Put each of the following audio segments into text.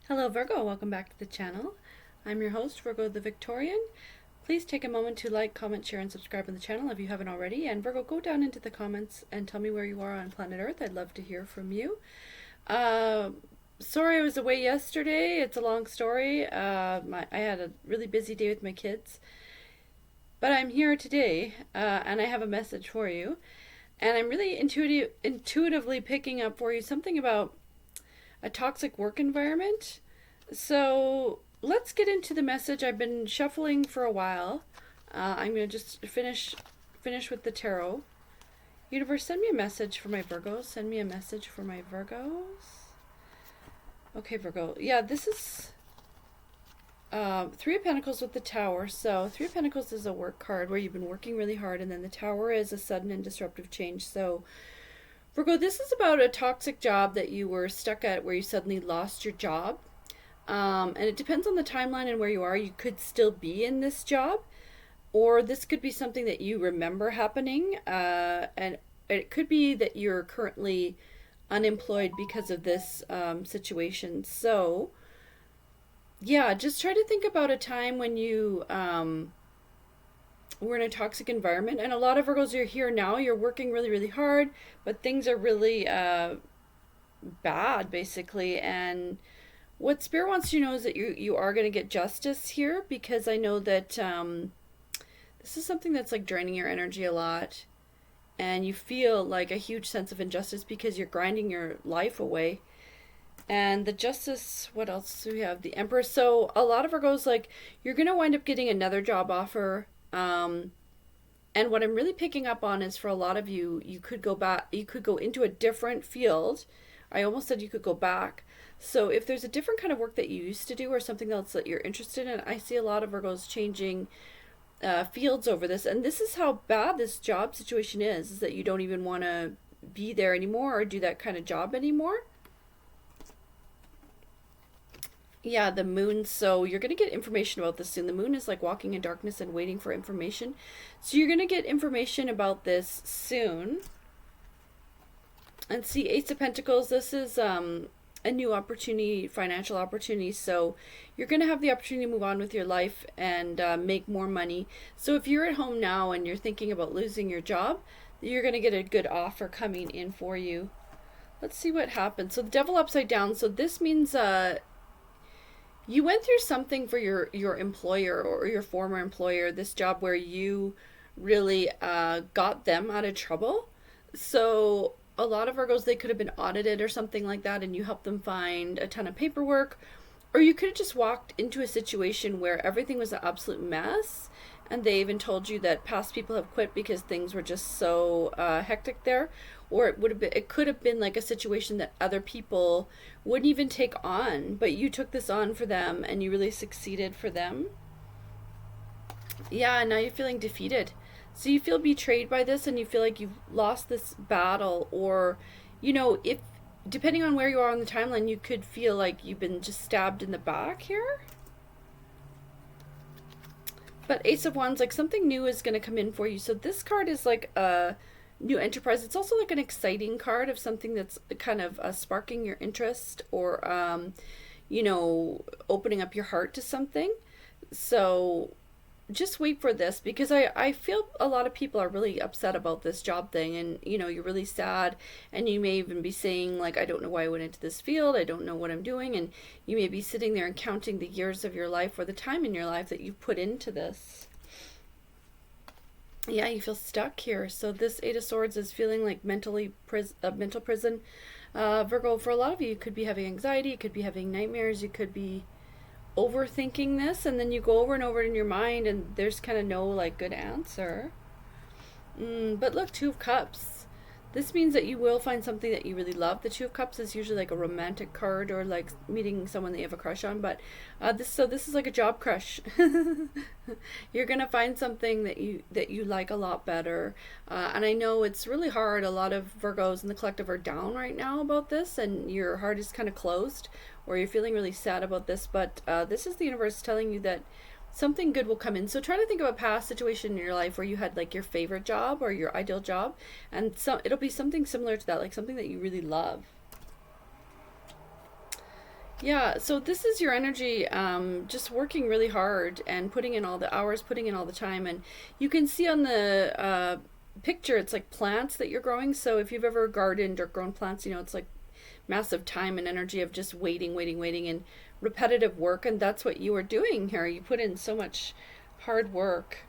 Hello Virgo, welcome back to the channel. I'm your host, Virgo the Victorian. Please take a moment to like, comment, share, and subscribe on the channel if you haven't already. And Virgo, go down into the comments and tell me where you are on planet Earth. I'd love to hear from you. Sorry I was away yesterday. It's a long story. I had a really busy day with my kids. But I'm here today, and I have a message for you. And I'm really intuitively picking up for you something about a toxic work environment. So let's get into the message. I've been shuffling for a while. I'm going to just finish with the tarot. Universe, send me a message for my Virgos. Send me a message for my Virgos. Okay, Virgo. Yeah, this is Three of Pentacles with the Tower. So Three of Pentacles is a work card where you've been working really hard, and then the Tower is a sudden and disruptive change. So Virgo, this is about a toxic job that you were stuck at where you suddenly lost your job. And it depends on the timeline and where you are. You could still be in this job, or this could be something that you remember happening. And it could be that you're currently unemployed because of this situation. So, yeah, just try to think about a time when you we're in a toxic environment, and a lot of Virgos are here now. You're working really, really hard, but things are really bad, basically. And what Spirit wants you to know is that you are going to get justice here, because I know that this is something that's like draining your energy a lot, and you feel like a huge sense of injustice because you're grinding your life away. And the Justice, what else do we have? The Emperor. So a lot of Virgos, like, you're going to wind up getting another job offer. And what I'm really picking up on is, for a lot of you, you could go back, you could go into a different field. I almost said you could go back. So if there's a different kind of work that you used to do, or something else that you're interested in, I see a lot of Virgos changing fields over this. And this is how bad this job situation is that you don't even want to be there anymore or do that kind of job anymore. Yeah, the moon. So you're going to get information about this soon. The moon is like walking in darkness and waiting for information. So you're going to get information about this soon. And see, Ace of Pentacles, this is a new opportunity, financial opportunity. So you're going to have the opportunity to move on with your life and make more money. So if you're at home now and you're thinking about losing your job, you're going to get a good offer coming in for you. Let's see what happens. So the Devil upside down. So this means you went through something for your employer or your former employer, this job where you really got them out of trouble. So a lot of Virgos, they could have been audited or something like that, and you helped them find a ton of paperwork. Or you could have just walked into a situation where everything was an absolute mess, and they even told you that past people have quit because things were just so hectic there. Or it could have been like a situation that other people wouldn't even take on, but you took this on for them and you really succeeded for them. Yeah, and now you're feeling defeated. So you feel betrayed by this, and you feel like you've lost this battle. Or, you know, if depending on where you are on the timeline, you could feel like you've been just stabbed in the back here. But Ace of Wands, like, something new is going to come in for you. So this card is like a new enterprise. It's also like an exciting card of something that's kind of sparking your interest, or you know, opening up your heart to something. So just wait for this, because I feel a lot of people are really upset about this job thing, and you know, you're really sad, and you may even be saying, like, I don't know why I went into this field, I don't know what I'm doing. And you may be sitting there and counting the years of your life, or the time in your life that you've put into this. Yeah, you feel stuck here. So this Eight of Swords is feeling like mental prison. Virgo, for a lot of you, you could be having anxiety, you could be having nightmares, you could be overthinking this, and then you go over and over it in your mind, and there's kind of no like good answer. But look, Two of Cups. This means that you will find something that you really love. The Two of Cups is usually like a romantic card, or like meeting someone that you have a crush on. But this is like a job crush. You're gonna find something that you like a lot better. And I know it's really hard. A lot of Virgos in the collective are down right now about this, and your heart is kind of closed, or you're feeling really sad about this. But this is the universe telling you that something good will come in. So try to think of a past situation in your life where you had like your favorite job or your ideal job, and so it'll be something similar to that, like something that you really love. Yeah, so this is your energy, just working really hard and putting in all the hours, putting in all the time. And you can see on the picture, it's like plants that you're growing. So if you've ever gardened or grown plants, you know, it's like massive time and energy of just waiting, waiting, waiting, and repetitive work. And that's what you are doing here. You put in so much hard work.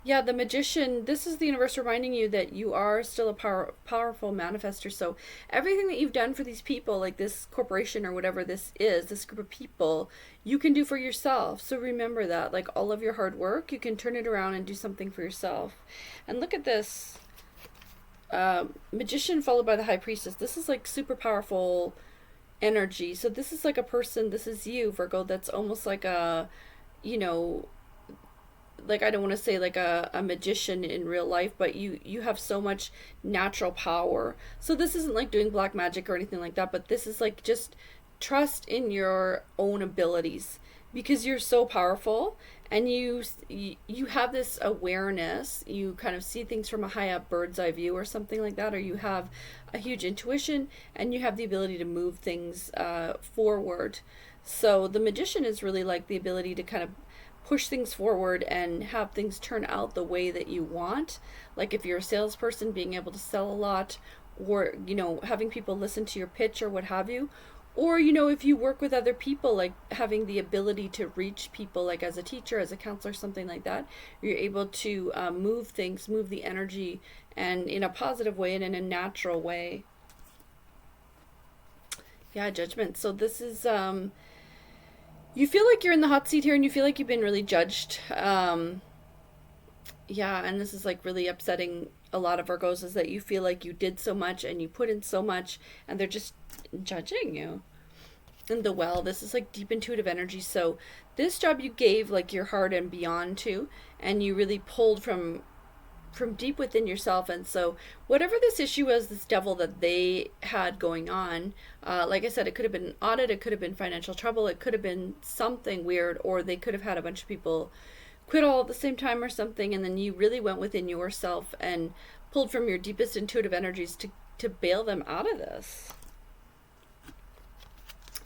Yeah, the magician, this is the universe reminding you that you are still a powerful manifester. So everything that you've done for these people, like this corporation or whatever this is, this group of people, you can do for yourself. So remember that, like all of your hard work, you can turn it around and do something for yourself. And look at this magician followed by the high priestess. This is like super powerful energy. So this is like a person, this is you, Virgo, that's almost like a, you know, like I don't want to say like a magician in real life, but you have so much natural power. So this isn't like doing black magic or anything like that, but this is like just trust in your own abilities because you're so powerful and you have this awareness. You kind of see things from a high up bird's eye view or something like that, or you have a huge intuition and you have the ability to move things forward. So the magician is really like the ability to kind of push things forward and have things turn out the way that you want. Like if you're a salesperson, being able to sell a lot, or, you know, having people listen to your pitch or what have you. Or, you know, if you work with other people, like having the ability to reach people, like as a teacher, as a counselor, something like that, you're able to move things, move the energy, and in a positive way and in a natural way. Yeah, judgment. So this is you feel like you're in the hot seat here and you feel like you've been really judged. Yeah, and this is like really upsetting a lot of Virgos is that you feel like you did so much and you put in so much and they're just judging you. And the well, this is like deep intuitive energy. So this job you gave like your heart and beyond to, and you really pulled from deep within yourself. And so whatever this issue was, this devil that they had going on, like I said, it could have been audit, it could have been financial trouble, it could have been something weird, or they could have had a bunch of people quit all at the same time or something. And then you really went within yourself and pulled from your deepest intuitive energies to bail them out of this.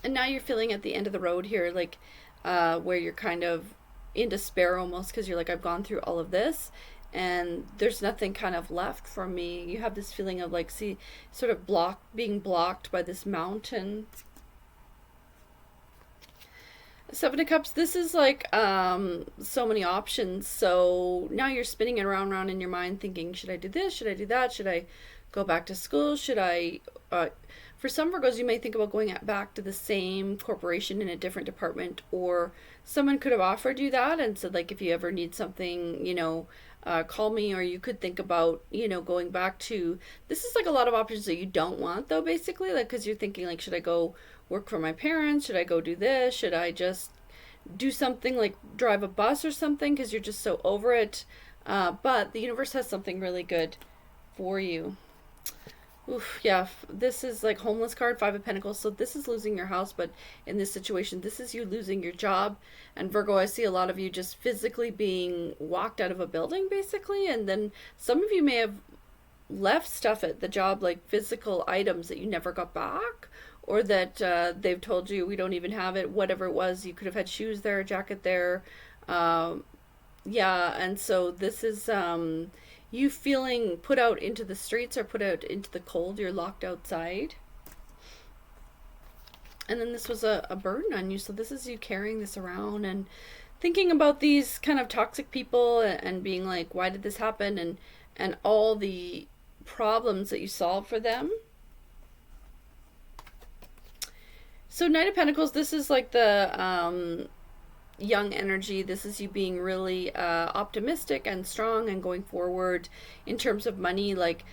And now you're feeling at the end of the road here, like where you're kind of in despair almost because you're like, I've gone through all of this and there's nothing kind of left for me. You have this feeling of like, see, sort of being blocked by this mountain. Seven of Cups, this is like so many options. So now you're spinning it around and around in your mind thinking, should I do this? Should I do that? Should I go back to school? Should I for some Virgos, you may think about going back to the same corporation in a different department, or someone could have offered you that and said, like, if you ever need something, you know, call me. Or you could think about, you know, going back to. This is like a lot of options that you don't want, though, basically, like, because you're thinking, like, should I go work for my parents? Should I go do this? Should I just do something like drive a bus or something because you're just so over it? But the universe has something really good for you. Oof, yeah, this is like homeless card, Five of Pentacles. So this is losing your house, but in this situation, this is you losing your job. And Virgo, I see a lot of you just physically being walked out of a building, basically. And then some of you may have left stuff at the job, like physical items that you never got back, or that they've told you we don't even have it, whatever it was. You could have had shoes there, a jacket there. Um, yeah, and so this is you feeling put out into the streets or put out into the cold. You're locked outside. And then this was a burden on you. So this is you carrying this around and thinking about these kind of toxic people and being like, why did this happen? And all the problems that you solve for them. So Knight of Pentacles, this is like the young energy. This is you being really optimistic and strong and going forward in terms of money, like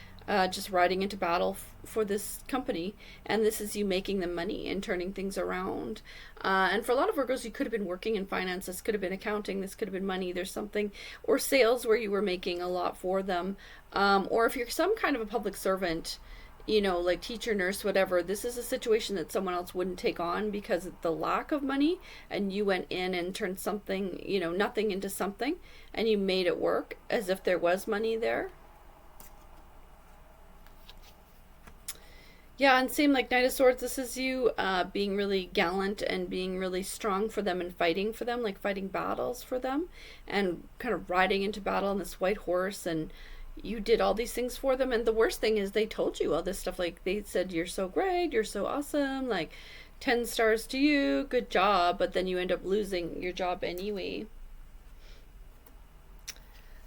just riding into battle for this company. And this is you making the money and turning things around. And for a lot of Virgos, you could have been working in finance. This could have been accounting. This could have been money. There's something, or sales where you were making a lot for them. Or if you're some kind of a public servant, you know, like teacher, nurse, whatever, this is a situation that someone else wouldn't take on because of the lack of money, and you went in and turned something, you know, nothing into something, and you made it work as if there was money there. Yeah, and same like Knight of Swords, this is you being really gallant and being really strong for them and fighting for them, like fighting battles for them and kind of riding into battle on this white horse. And you did all these things for them. And the worst thing is they told you all this stuff. Like they said, you're so great, you're so awesome, like 10 stars to you, good job. But then you end up losing your job anyway.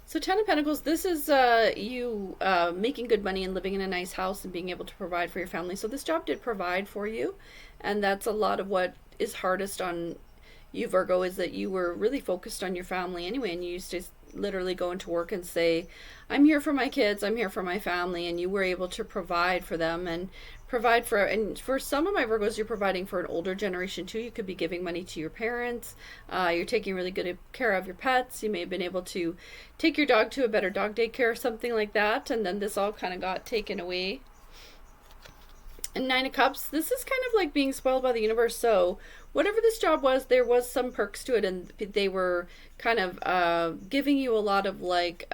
So Ten of Pentacles, this is you making good money and living in a nice house and being able to provide for your family. So this job did provide for you, and that's a lot of what is hardest on you, Virgo, is that you were really focused on your family anyway, and you used to literally go into work and say, I'm here for my kids, I'm here for my family, and you were able to provide for them and provide for, and for some of my Virgos, you're providing for an older generation too. You could be giving money to your parents. You're taking really good care of your pets. You may have been able to take your dog to a better dog daycare or something like that, and then this all kind of got taken away. And Nine of Cups, this is kind of like being spoiled by the universe. So whatever this job was, there was some perks to it, and they were kind of giving you a lot of like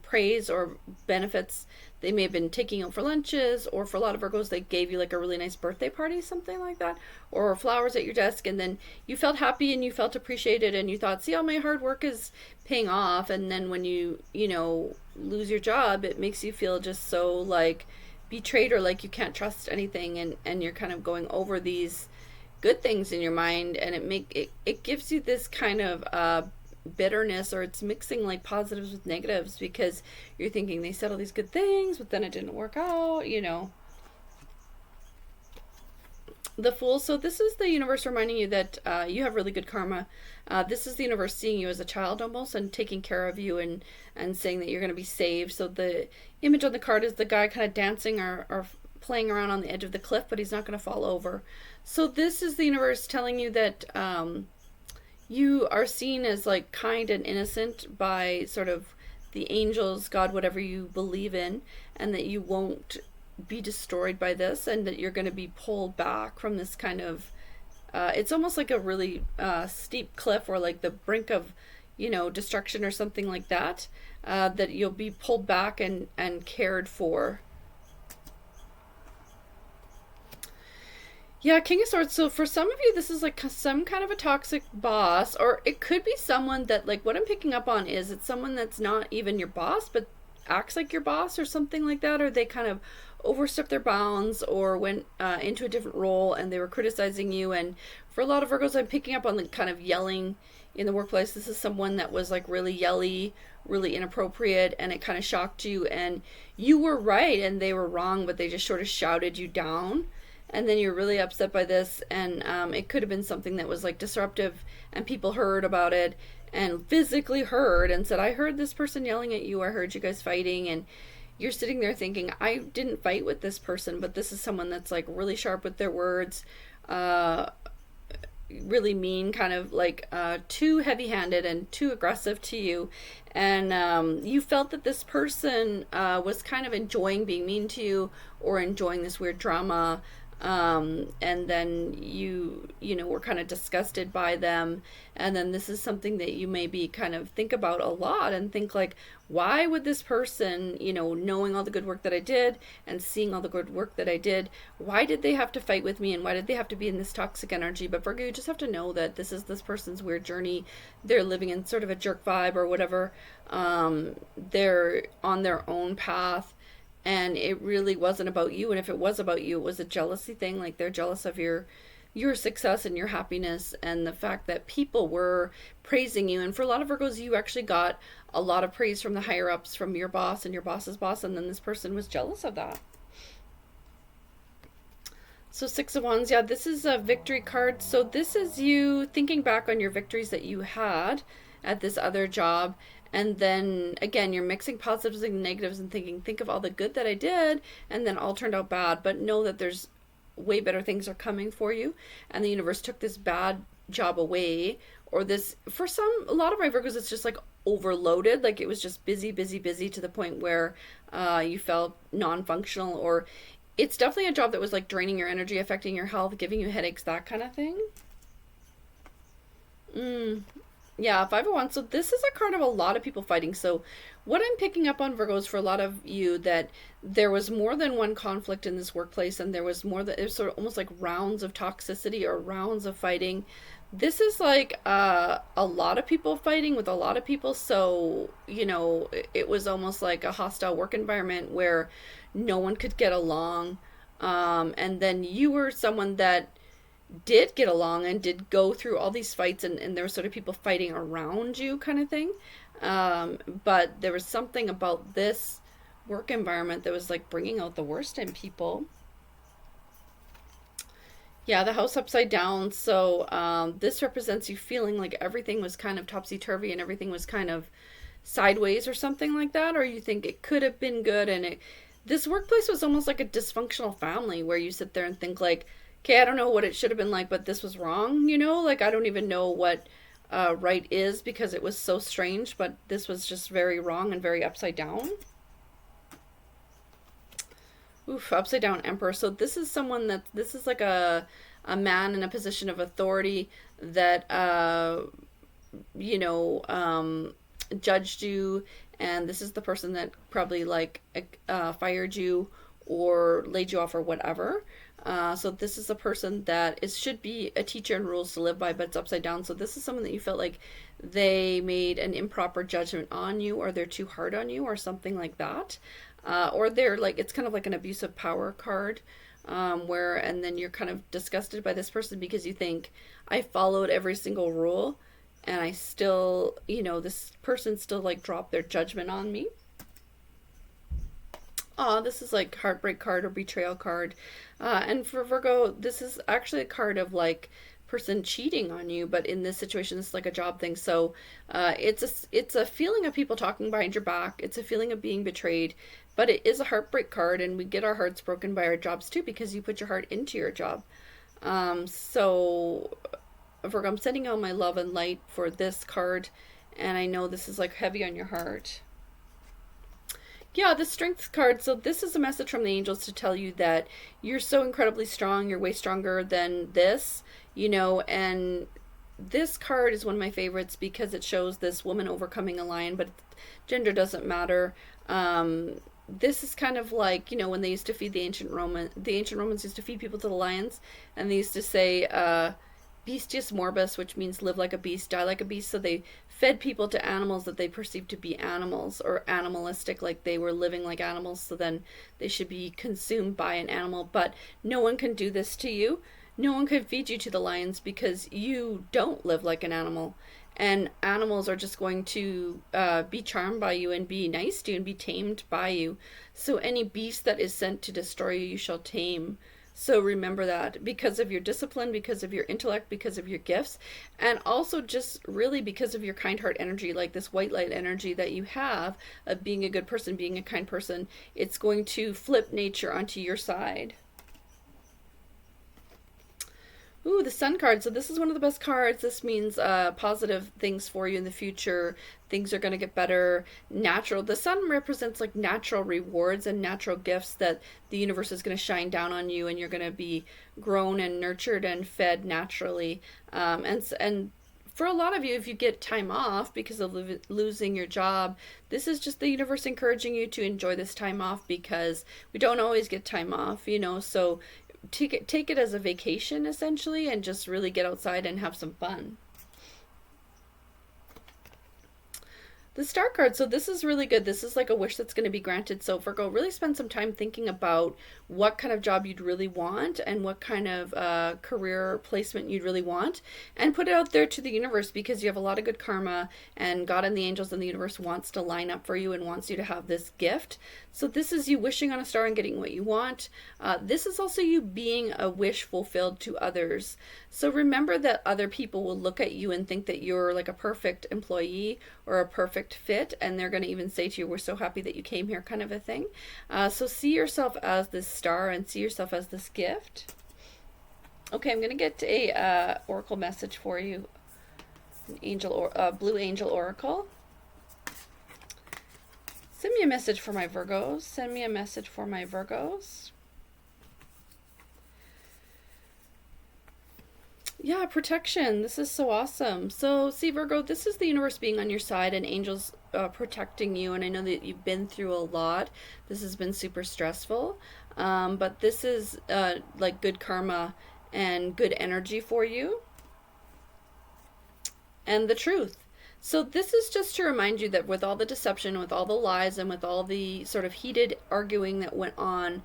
praise or benefits. They may have been taking you out for lunches, or for a lot of Virgos, they gave you like a really nice birthday party, something like that, or flowers at your desk, and then you felt happy and you felt appreciated, and you thought, see, all my hard work is paying off. And then when you know, lose your job, it makes you feel just so like betrayed, or like you can't trust anything, and you're kind of going over these good things in your mind, and it gives you this kind of bitterness, or it's mixing like positives with negatives, because you're thinking they said all these good things but then it didn't work out, you know. The Fool, so this is the universe reminding you that you have really good karma. This is the universe seeing you as a child almost, and taking care of you, and saying that you're going to be saved. So the image on the card is the guy kind of dancing or playing around on the edge of the cliff, but he's not going to fall over. So this is the universe telling you that you are seen as like kind and innocent by sort of the angels, God, whatever you believe in, and that you won't be destroyed by this, and that you're going to be pulled back from this kind of it's almost like a really steep cliff, or like the brink of, you know, destruction or something like that, that you'll be pulled back and cared for. Yeah, King of Swords. So for some of you, this is like some kind of a toxic boss, or it could be someone that, like, what I'm picking up on is it's someone that's not even your boss, but acts like your boss or something like that, or they kind of overstepped their bounds or went into a different role and they were criticizing you. And for a lot of Virgos, I'm picking up on the kind of yelling in the workplace. This is someone that was like really yelly, really inappropriate, and it kind of shocked you, and you were right and they were wrong, but they just sort of shouted you down, and then you're really upset by this. And it could have been something that was like disruptive, and people heard about it and physically heard and said, I heard this person yelling at you, I heard you guys fighting. And you're sitting there thinking, I didn't fight with this person, but this is someone that's like really sharp with their words, really mean, kind of like too heavy-handed and too aggressive to you. And you felt that this person was kind of enjoying being mean to you, or enjoying this weird drama, and then you know, were kind of disgusted by them. And then this is something that you maybe kind of think about a lot, and think like, why would this person, you know, knowing all the good work that I did and seeing all the good work that I did, why did they have to fight with me, and why did they have to be in this toxic energy? But Virgo, you just have to know that this is this person's weird journey. They're living in sort of a jerk vibe or whatever. They're on their own path, and it really wasn't about you. And if it was about you, it was a jealousy thing. Like they're jealous of your success and your happiness, and the fact that people were praising you. And for a lot of Virgos, you actually got a lot of praise from the higher ups, from your boss and your boss's boss, and then this person was jealous of that. So Six of Wands, yeah, this is a victory card. So this is you thinking back on your victories that you had at this other job, and then again you're mixing positives and negatives and thinking, think of all the good that I did, and then all turned out bad. But know that there's way better things are coming for you, and the universe took this bad job away. Or this, for a lot of my Virgos, it's just like overloaded, like it was just busy busy busy to the point where you felt non-functional, or it's definitely a job that was like draining your energy, affecting your health, giving you headaches, that kind of thing. Yeah, 501. So this is a card of a lot of people fighting. So what I'm picking up on, Virgos, for a lot of you, that there was more than one conflict in this workplace, and there was more, that it was sort of almost like rounds of toxicity or rounds of fighting. This is like a lot of people fighting with a lot of people. So, it was almost like a hostile work environment where no one could get along. And then you were someone that did get along and did go through all these fights, and there were sort of people fighting around you kind of thing. But there was something about this work environment that was like bringing out the worst in people. Yeah, the house upside down. So this represents you feeling like everything was kind of topsy-turvy and everything was kind of sideways or something like that, or you think it could have been good, and this workplace was almost like a dysfunctional family where you sit there and think like, okay, I don't know what it should have been like, but this was wrong, like I don't even know what right is, because it was so strange, but this was just very wrong and very upside down. Oof, upside down emperor. So this is someone this is like a man in a position of authority that you know, judged you, and this is the person that probably like fired you or laid you off or whatever. So this is a person that should be a teacher and rules to live by, but it's upside down. So this is someone that you felt like they made an improper judgment on you, or they're too hard on you, or something like that. Or they're like, it's kind of like an abusive power card, where, and then you're kind of disgusted by this person because you think, I followed every single rule and I still, this person still like dropped their judgment on me. This is like heartbreak card or betrayal card. And for Virgo, this is actually a card of like person cheating on you, but in this situation, this is like a job thing. So it's a feeling of people talking behind your back. It's a feeling of being betrayed, but it is a heartbreak card, and we get our hearts broken by our jobs too, because you put your heart into your job. So Virgo, I'm sending all my love and light for this card, and I know this is like heavy on your heart. Yeah, the strength card. So this is a message from the angels to tell you that you're so incredibly strong. You're way stronger than this, and this card is one of my favorites because it shows this woman overcoming a lion, but gender doesn't matter. This is kind of like, when they used to feed the ancient Romans used to feed people to the lions, and they used to say, Bestius morbus, which means live like a beast, die like a beast. So they fed people to animals that they perceived to be animals or animalistic, like they were living like animals, so then they should be consumed by an animal. But no one can do this to you. No one can feed you to the lions because you don't live like an animal. And animals are just going to be charmed by you and be nice to you and be tamed by you. So any beast that is sent to destroy you, you shall tame. So remember that, because of your discipline, because of your intellect, because of your gifts, and also just really because of your kind heart energy, like this white light energy that you have of being a good person, being a kind person. It's going to flip nature onto your side. Ooh, the Sun card. So this is one of the best cards. This means positive things for you in the future. Things are going to get better. Natural. The Sun represents like natural rewards and natural gifts that the universe is going to shine down on you, and you're going to be grown and nurtured and fed naturally. And for a lot of you, if you get time off because of losing your job, this is just the universe encouraging you to enjoy this time off, because we don't always get time off, so take it as a vacation essentially, and just really get outside and have some fun. The Star card. So this is really good. This is like a wish that's going to be granted. So Virgo, really spend some time thinking about what kind of job you'd really want and what kind of career placement you'd really want, and put it out there to the universe, because you have a lot of good karma, and God and the angels and the universe wants to line up for you and wants you to have this gift. So this is you wishing on a star and getting what you want. This is also you being a wish fulfilled to others. So remember that other people will look at you and think that you're like a perfect employee or a perfect fit, and they're going to even say to you, we're so happy that you came here, kind of a thing. So see yourself as this star and see yourself as this gift. Okay, I'm going to get a oracle message for you. An angel, or blue angel oracle. Send me a message for my Virgos. Send me a message for my Virgos. Yeah, protection. This is so awesome. So, see, Virgo, this is the universe being on your side and angels protecting you. And I know that you've been through a lot. This has been super stressful. But this is like good karma and good energy for you and the truth. So, this is just to remind you that with all the deception, with all the lies, and with all the sort of heated arguing that went on,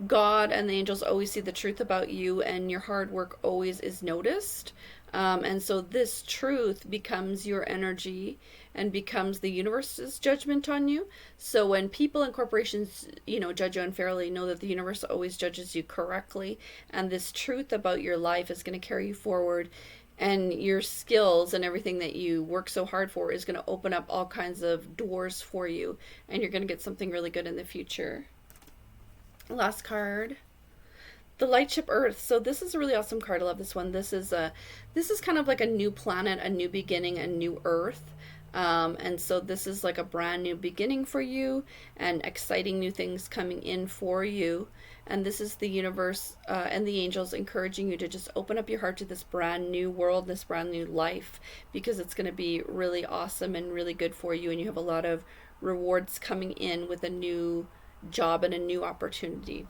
God and the angels always see the truth about you, and your hard work always is noticed. And so, this truth becomes your energy and becomes the universe's judgment on you. So, when people and corporations, judge you unfairly, know that the universe always judges you correctly. And this truth about your life is going to carry you forward, and your skills and everything that you work so hard for is going to open up all kinds of doors for you, and you're going to get something really good in the future. Last card, the light ship Earth. So this is a really awesome card. I love this one. This is kind of like a new planet, a new beginning, a new Earth. And so this is like a brand new beginning for you, and exciting new things coming in for you. And this is the universe and the angels encouraging you to just open up your heart to this brand new world, this brand new life, because it's going to be really awesome and really good for you. And you have a lot of rewards coming in with a new job and a new opportunity.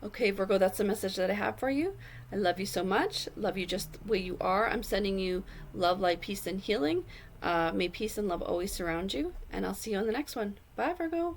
Okay, Virgo, that's the message that I have for you. I love you so much. Love you just the way you are. I'm sending you love, light, peace, and healing. May peace and love always surround you. And I'll see you on the next one. Bye, Virgo.